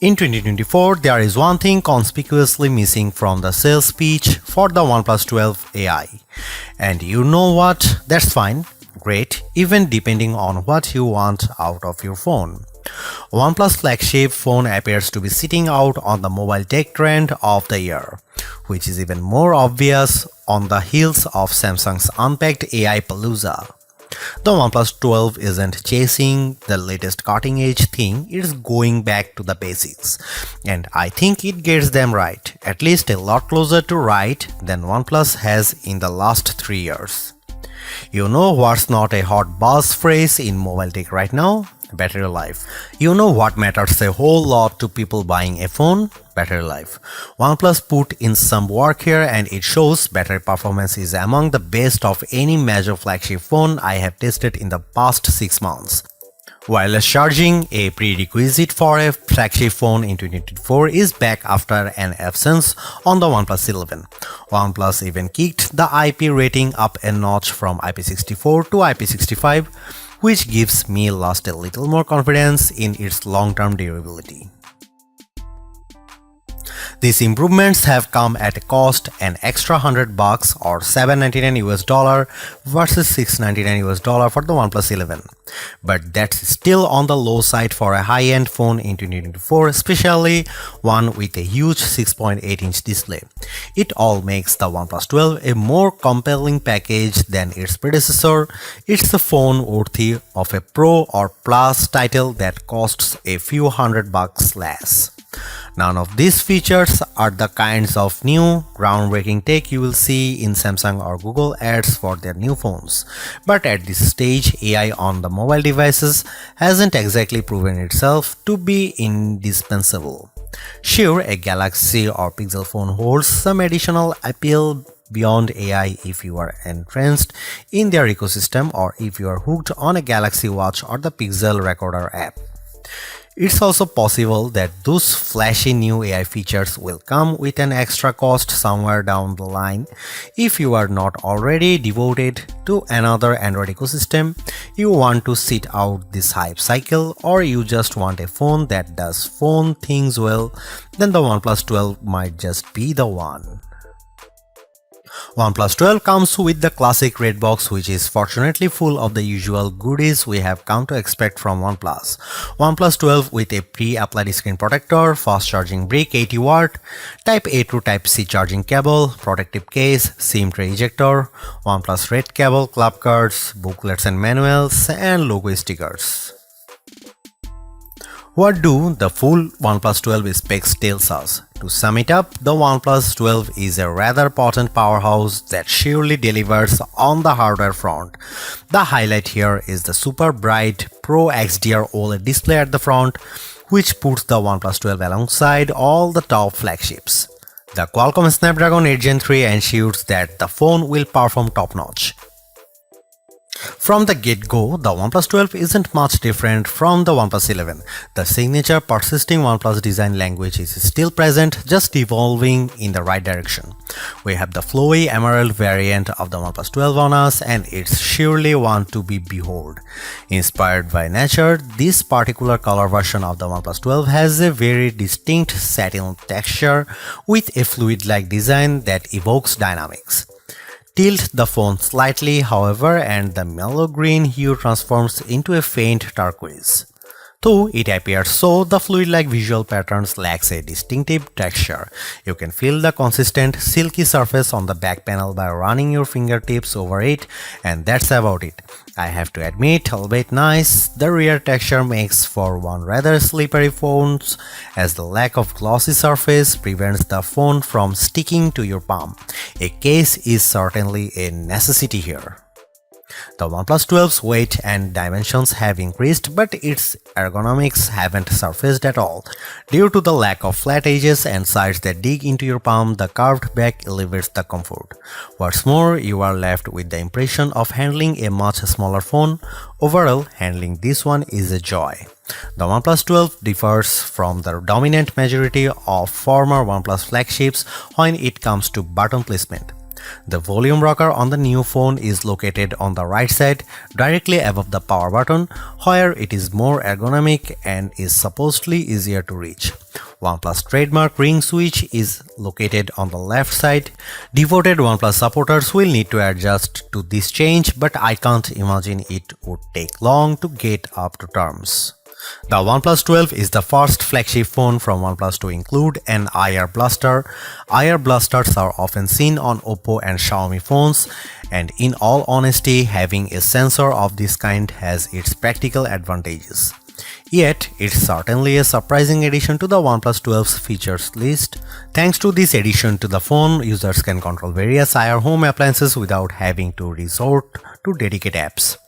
In 2024, there is one thing conspicuously missing from the sales pitch for the OnePlus 12 AI. And you know what? That's fine, great, even depending on what you want out of your phone. OnePlus flagship phone appears to be sitting out on the mobile tech trend of the year, which is even more obvious on the heels of Samsung's unpacked AI Palooza. The OnePlus 12 isn't chasing the latest cutting-edge thing, it's going back to the basics. And I think it gets them right, at least a lot closer to right than OnePlus has in the last 3 years. You know what's not a hot buzz phrase in mobile tech right now? Battery life. You know what matters a whole lot to people buying a phone? Battery life. OnePlus put in some work here and it shows battery performance is among the best of any major flagship phone I have tested in the past 6 months. Wireless charging, a prerequisite for a flagship phone in 2024, is back after an absence on the OnePlus 11. OnePlus even kicked the IP rating up a notch from IP64 to IP65, which gives me a little more confidence in its long-term durability. These improvements have come at a cost an extra $100 or $799 versus $699 for the OnePlus 11. But that's still on the low side for a high-end phone in 2024, especially one with a huge 6.8-inch display. It all makes the OnePlus 12 a more compelling package than its predecessor. It's a phone worthy of a Pro or Plus title that costs a few $100 less. None of these features are the kinds of new, groundbreaking tech you will see in Samsung or Google ads for their new phones. But at this stage, AI on the mobile devices hasn't exactly proven itself to be indispensable. Sure, a Galaxy or Pixel phone holds some additional appeal beyond AI if you are entrenched in their ecosystem or if you are hooked on a Galaxy Watch or the Pixel Recorder app. It's also possible that those flashy new AI features will come with an extra cost somewhere down the line. If you are not already devoted to another Android ecosystem, you want to sit out this hype cycle, or you just want a phone that does phone things well, then the OnePlus 12 might just be the one. OnePlus 12 comes with the classic red box, which is fortunately full of the usual goodies we have come to expect from OnePlus. OnePlus 12 with a pre-applied screen protector, fast charging brick 80W, Type A to Type C charging cable, protective case, SIM tray ejector, OnePlus Red cable, club cards, booklets and manuals, and logo stickers. What do the full OnePlus 12 specs tell us? To sum it up, the OnePlus 12 is a rather potent powerhouse that surely delivers on the hardware front. The highlight here is the super bright Pro XDR OLED display at the front, which puts the OnePlus 12 alongside all the top flagships. The Qualcomm Snapdragon 8 Gen 3 ensures that the phone will perform top-notch. From the get-go, the OnePlus 12 isn't much different from the OnePlus 11. The signature persisting OnePlus design language is still present, just evolving in the right direction. We have the flowy emerald variant of the OnePlus 12 on us, and it's surely one to be behold. Inspired by nature, this particular color version of the OnePlus 12 has a very distinct satin texture with a fluid-like design that evokes dynamics. Tilt the phone slightly, however, and the mellow green hue transforms into a faint turquoise. Though it appears so, the fluid-like visual patterns lacks a distinctive texture. You can feel the consistent, silky surface on the back panel by running your fingertips over it, and that's about it. I have to admit, albeit nice, the rear texture makes for one rather slippery phone, as the lack of glossy surface prevents the phone from sticking to your palm. A case is certainly a necessity here. The OnePlus 12's weight and dimensions have increased, but its ergonomics haven't surfaced at all. Due to the lack of flat edges and sides that dig into your palm, the curved back elevates the comfort. What's more, you are left with the impression of handling a much smaller phone. Overall, handling this one is a joy. The OnePlus 12 differs from the dominant majority of former OnePlus flagships when it comes to button placement. The volume rocker on the new phone is located on the right side, directly above the power button, where it is more ergonomic and is supposedly easier to reach. OnePlus trademark ring switch is located on the left side. Devoted OnePlus supporters will need to adjust to this change, but I can't imagine it would take long to get up to terms. The OnePlus 12 is the first flagship phone from OnePlus to include an IR blaster. IR blasters are often seen on Oppo and Xiaomi phones, and in all honesty, having a sensor of this kind has its practical advantages. Yet, it's certainly a surprising addition to the OnePlus 12's features list. Thanks to this addition to the phone, users can control various IR home appliances without having to resort to dedicated apps.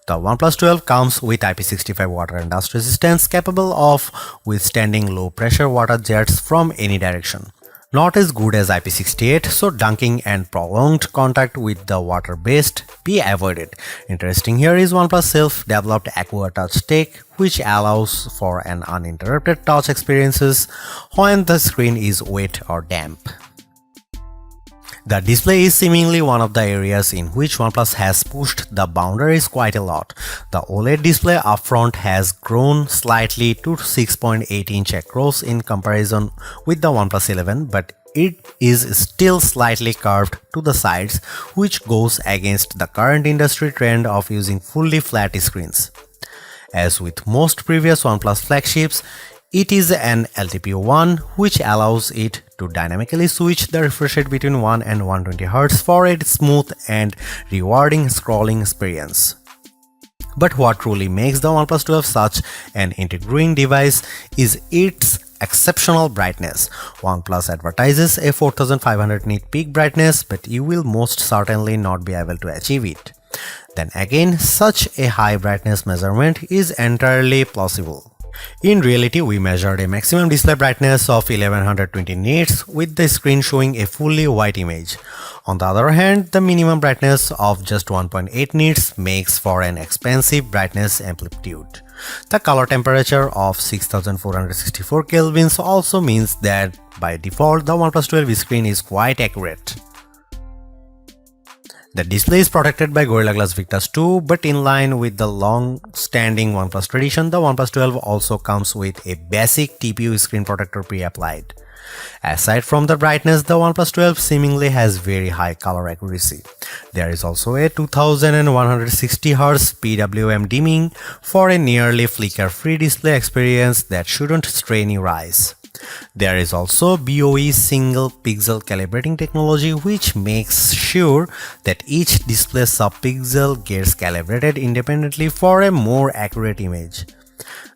The OnePlus 12 comes with IP65 water and dust resistance, capable of withstanding low pressure water jets from any direction. Not as good as IP68, so dunking and prolonged contact with the water based be avoided. Interesting here is OnePlus self-developed Aqua Touch tech, which allows for an uninterrupted touch experiences when the screen is wet or damp. The display is seemingly one of the areas in which OnePlus has pushed the boundaries quite a lot. The OLED display upfront has grown slightly to 6.8-inch across in comparison with the OnePlus 11, but it is still slightly curved to the sides, which goes against the current industry trend of using fully flat screens. As with most previous OnePlus flagships, it is an LTPO1, which allows it to dynamically switch the refresh rate between 1 and 120Hz for a smooth and rewarding scrolling experience. But what truly makes the OnePlus 12 such an intriguing device is its exceptional brightness. OnePlus advertises a 4500 nit peak brightness, but you will most certainly not be able to achieve it. Then again, such a high brightness measurement is entirely plausible. In reality, we measured a maximum display brightness of 1120 nits with the screen showing a fully white image. On the other hand, the minimum brightness of just 1.8 nits makes for an expensive brightness amplitude. The color temperature of 6464 kelvins also means that by default the OnePlus 12 screen is quite accurate. The display is protected by Gorilla Glass Victus 2, but in line with the long-standing OnePlus tradition, the OnePlus 12 also comes with a basic TPU screen protector pre-applied. Aside from the brightness, the OnePlus 12 seemingly has very high color accuracy. There is also a 2160Hz PWM dimming for a nearly flicker-free display experience that shouldn't strain your eyes. There is also BOE single pixel calibrating technology, which makes sure that each display subpixel gets calibrated independently for a more accurate image.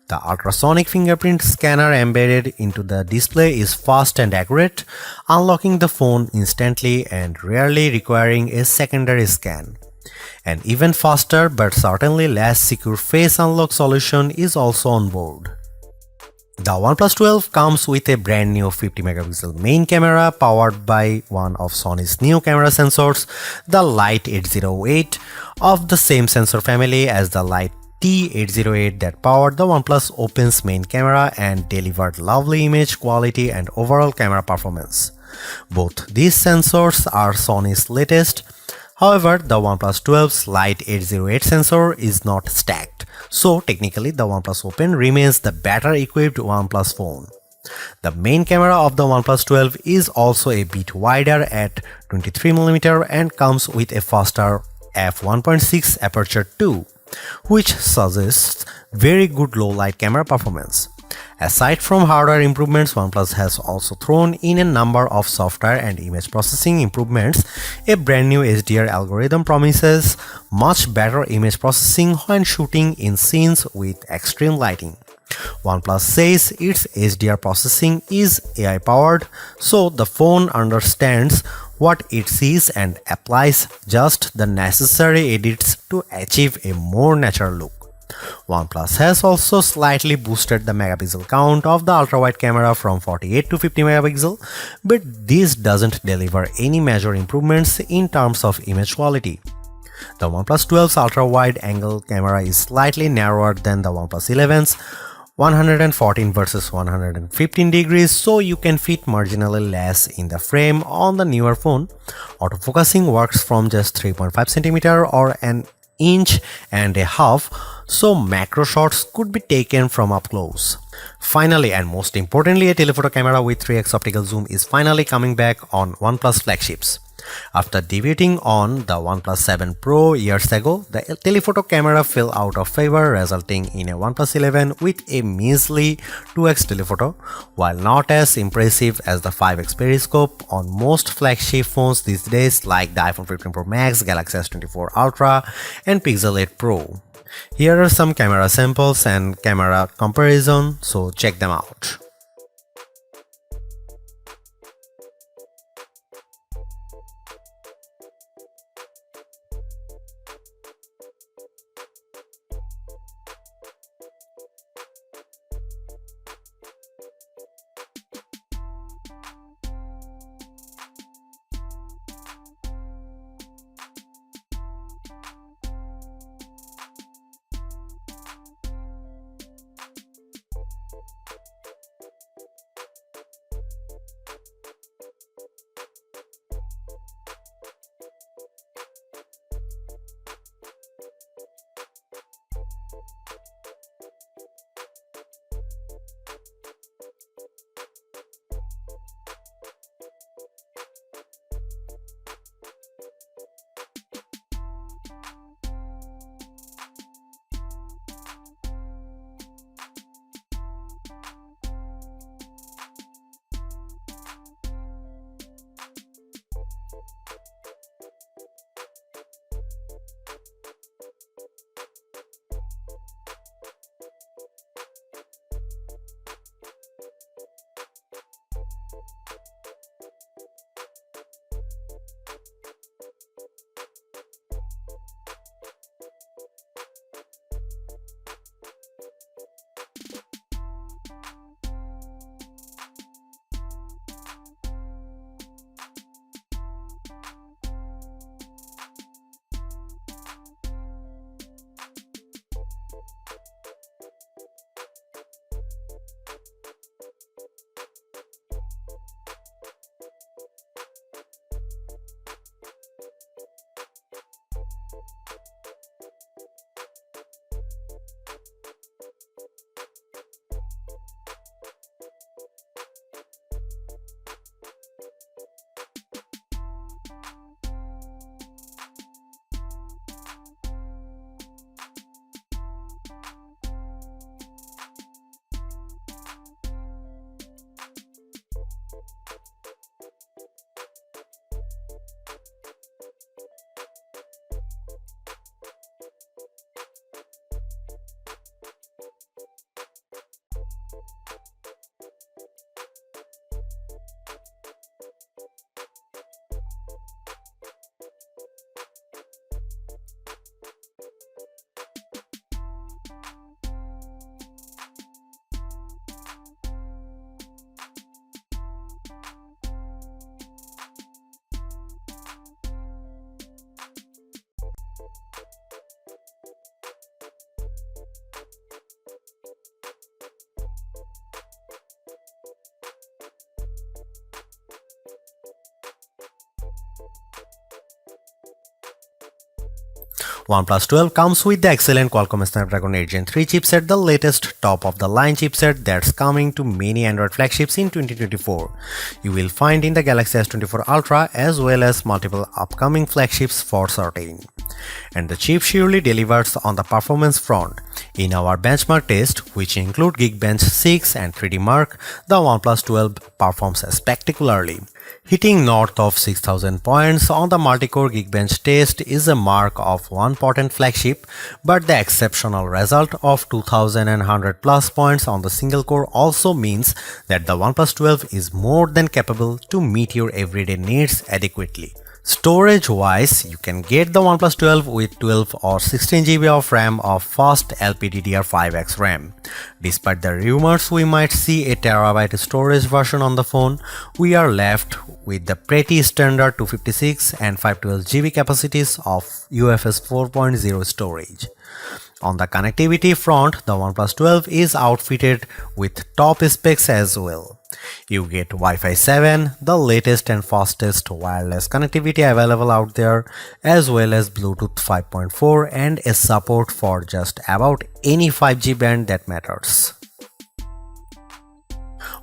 The ultrasonic fingerprint scanner embedded into the display is fast and accurate, unlocking the phone instantly and rarely requiring a secondary scan. An even faster but certainly less secure face unlock solution is also on board. The OnePlus 12 comes with a brand new 50 megapixel main camera powered by one of Sony's new camera sensors, the Light 808, of the same sensor family as the Light T808 that powered the OnePlus Open's main camera and delivered lovely image quality and overall camera performance. Both these sensors are Sony's latest. However, the OnePlus 12's Light 808 sensor is not stacked, so technically the OnePlus Open remains the better equipped OnePlus phone. The main camera of the OnePlus 12 is also a bit wider at 23mm and comes with a faster f1.6 aperture too, which suggests very good low light camera performance. Aside from hardware improvements, OnePlus has also thrown in a number of software and image processing improvements. A brand new HDR algorithm promises much better image processing when shooting in scenes with extreme lighting. OnePlus says its HDR processing is AI powered, so the phone understands what it sees and applies just the necessary edits to achieve a more natural look. OnePlus has also slightly boosted the megapixel count of the ultra-wide camera from 48 to 50 megapixel, but this doesn't deliver any major improvements in terms of image quality. The OnePlus 12's ultra-wide angle camera is slightly narrower than the OnePlus 11's 114 versus 115 degrees, so you can fit marginally less in the frame on the newer phone. Autofocusing works from just 3.5 cm or an inch and a half, so macro shots could be taken from up close. Finally, and most importantly, a telephoto camera with 3x optical zoom is finally coming back on OnePlus flagships. After debuting on the OnePlus 7 Pro years ago, the telephoto camera fell out of favor, resulting in a OnePlus 11 with a measly 2x telephoto. While not as impressive as the 5x periscope on most flagship phones these days like the iPhone 15 Pro Max, Galaxy S24 Ultra, and Pixel 8 Pro. Here are some camera samples and camera comparison, so check them out. OnePlus 12 comes with the excellent Qualcomm Snapdragon 8 Gen 3 chipset, the latest top-of-the-line chipset that's coming to many Android flagships in 2024. You will find in the Galaxy S24 Ultra as well as multiple upcoming flagships for certain. And the chip surely delivers on the performance front. In our benchmark test, which include Geekbench 6 and 3D Mark, the OnePlus 12 performs spectacularly. Hitting north of 6000 points on the multi-core Geekbench test is a mark of one potent flagship, but the exceptional result of 2100 plus points on the single core also means that the OnePlus 12 is more than capable to meet your everyday needs adequately. Storage-wise, you can get the OnePlus 12 with 12 or 16 GB of RAM of fast LPDDR5X RAM. Despite the rumors we might see a terabyte storage version on the phone, we are left with the pretty standard 256 and 512 GB capacities of UFS 4.0 storage. On the connectivity front, the OnePlus 12 is outfitted with top specs as well. You get Wi-Fi 7, the latest and fastest wireless connectivity available out there, as well as Bluetooth 5.4 and a support for just about any 5G band that matters.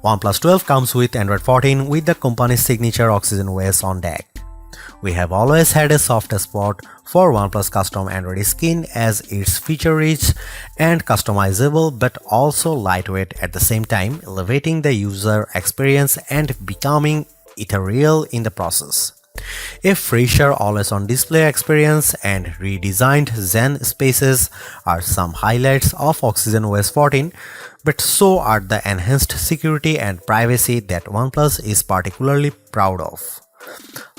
OnePlus 12 comes with Android 14 with the company's signature Oxygen OS on deck. We have always had a soft spot for OnePlus custom Android skin as it's feature-rich and customizable but also lightweight at the same time, elevating the user experience and becoming ethereal in the process. A fresher always-on display experience and redesigned Zen spaces are some highlights of Oxygen OS 14, but so are the enhanced security and privacy that OnePlus is particularly proud of.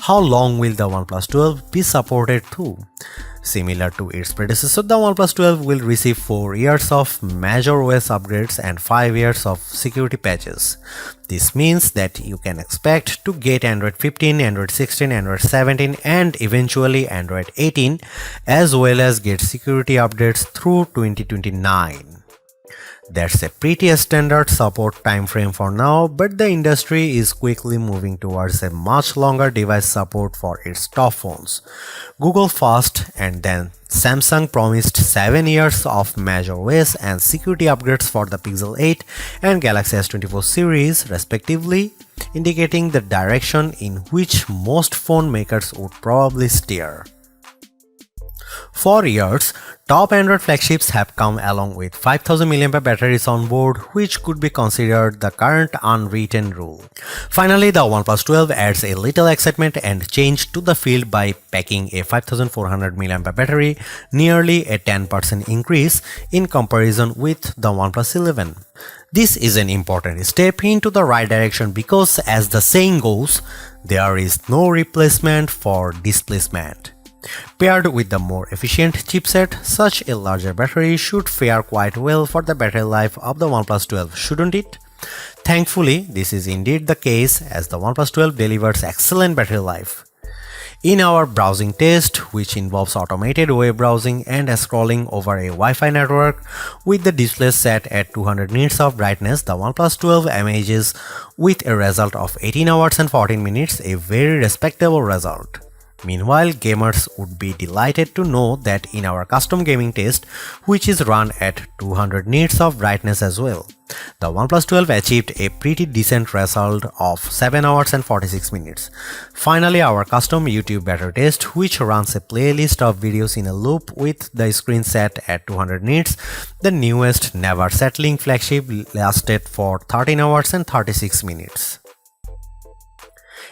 How long will the OnePlus 12 be supported through? Similar to its predecessor, the OnePlus 12 will receive 4 years of major OS upgrades and 5 years of security patches. This means that you can expect to get Android 15, Android 16, Android 17 and eventually Android 18, as well as get security updates through 2029. That's a pretty standard support timeframe for now, but the industry is quickly moving towards a much longer device support for its top phones. Google first and then Samsung promised 7 years of major OS and security upgrades for the Pixel 8 and Galaxy S24 series respectively, indicating the direction in which most phone makers would probably steer. For years, top Android flagships have come along with 5000 mAh batteries on board, which could be considered the current unwritten rule. Finally, the OnePlus 12 adds a little excitement and change to the field by packing a 5400 mAh battery, nearly a 10% increase in comparison with the OnePlus 11. This is an important step into the right direction because, as the saying goes, there is no replacement for displacement. Paired with the more efficient chipset, such a larger battery should fare quite well for the battery life of the OnePlus 12, shouldn't it? Thankfully, this is indeed the case as the OnePlus 12 delivers excellent battery life. In our browsing test, which involves automated web browsing and scrolling over a Wi-Fi network with the display set at 200 nits of brightness, the OnePlus 12 emerges with a result of 18 hours and 14 minutes, a very respectable result. Meanwhile, gamers would be delighted to know that in our custom gaming test, which is run at 200 nits of brightness as well, the OnePlus 12 achieved a pretty decent result of 7 hours and 46 minutes. Finally, our custom YouTube battery test, which runs a playlist of videos in a loop with the screen set at 200 nits, the newest never settling flagship lasted for 13 hours and 36 minutes.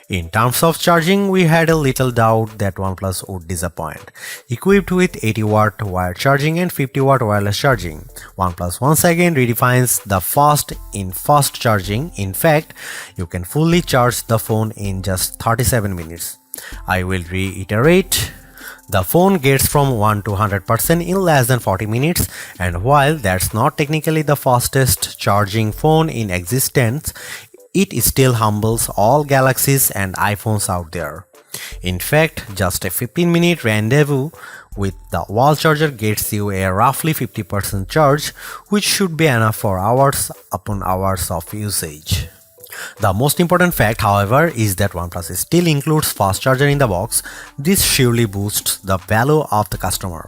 In terms of charging, we had a little doubt that OnePlus would disappoint. Equipped with 80W wired charging and 50W wireless charging, OnePlus once again redefines the fast in fast charging. In fact, you can fully charge the phone in just 37 minutes. I will reiterate. The phone gets from 1 to 100% in less than 40 minutes, and while that's not technically the fastest charging phone in existence, it still humbles all Galaxies and iPhones out there. In fact, just a 15-minute rendezvous with the wall charger gets you a roughly 50% charge, which should be enough for hours upon hours of usage. The most important fact, however, is that OnePlus still includes fast charger in the box. This surely boosts the value of the customer.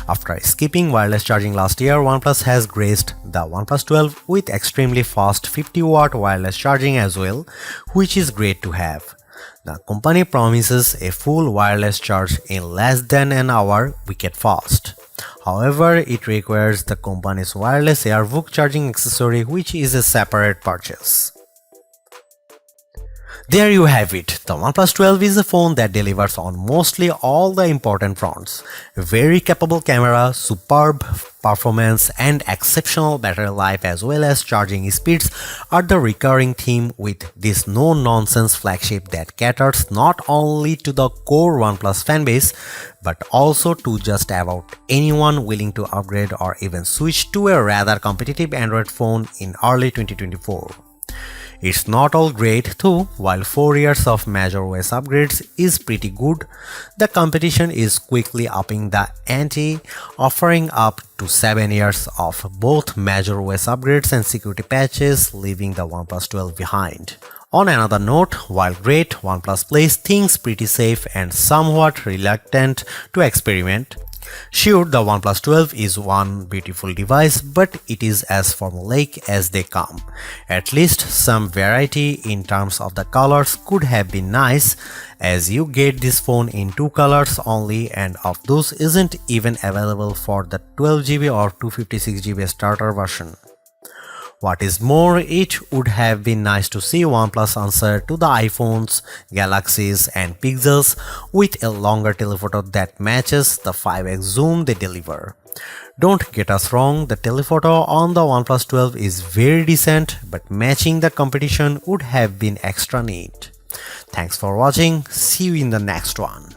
After skipping wireless charging last year, OnePlus has graced the OnePlus 12 with extremely fast 50W wireless charging as well, which is great to have. The company promises a full wireless charge in less than an hour, wicked fast. However, it requires the company's wireless AirVook charging accessory, which is a separate purchase. There you have it. The OnePlus 12 is a phone that delivers on mostly all the important fronts. A very capable camera, superb performance and exceptional battery life as well as charging speeds are the recurring theme with this no-nonsense flagship that caters not only to the core OnePlus fanbase but also to just about anyone willing to upgrade or even switch to a rather competitive Android phone in early 2024. It's not all great too. While 4 years of major OS upgrades is pretty good, the competition is quickly upping the ante, offering up to 7 years of both major OS upgrades and security patches, leaving the OnePlus 12 behind. On another note, while great, OnePlus plays things pretty safe and somewhat reluctant to experiment. Sure, the OnePlus 12 is one beautiful device, but it is as formulaic as they come. At least some variety in terms of the colors could have been nice, as you get this phone in 2 colors only, and of those isn't even available for the 12GB or 256GB starter version. What is more, it would have been nice to see OnePlus answer to the iPhones, Galaxies and Pixels with a longer telephoto that matches the 5x zoom they deliver. Don't get us wrong, the telephoto on the OnePlus 12 is very decent, but matching the competition would have been extra neat. Thanks for watching, see you in the next one.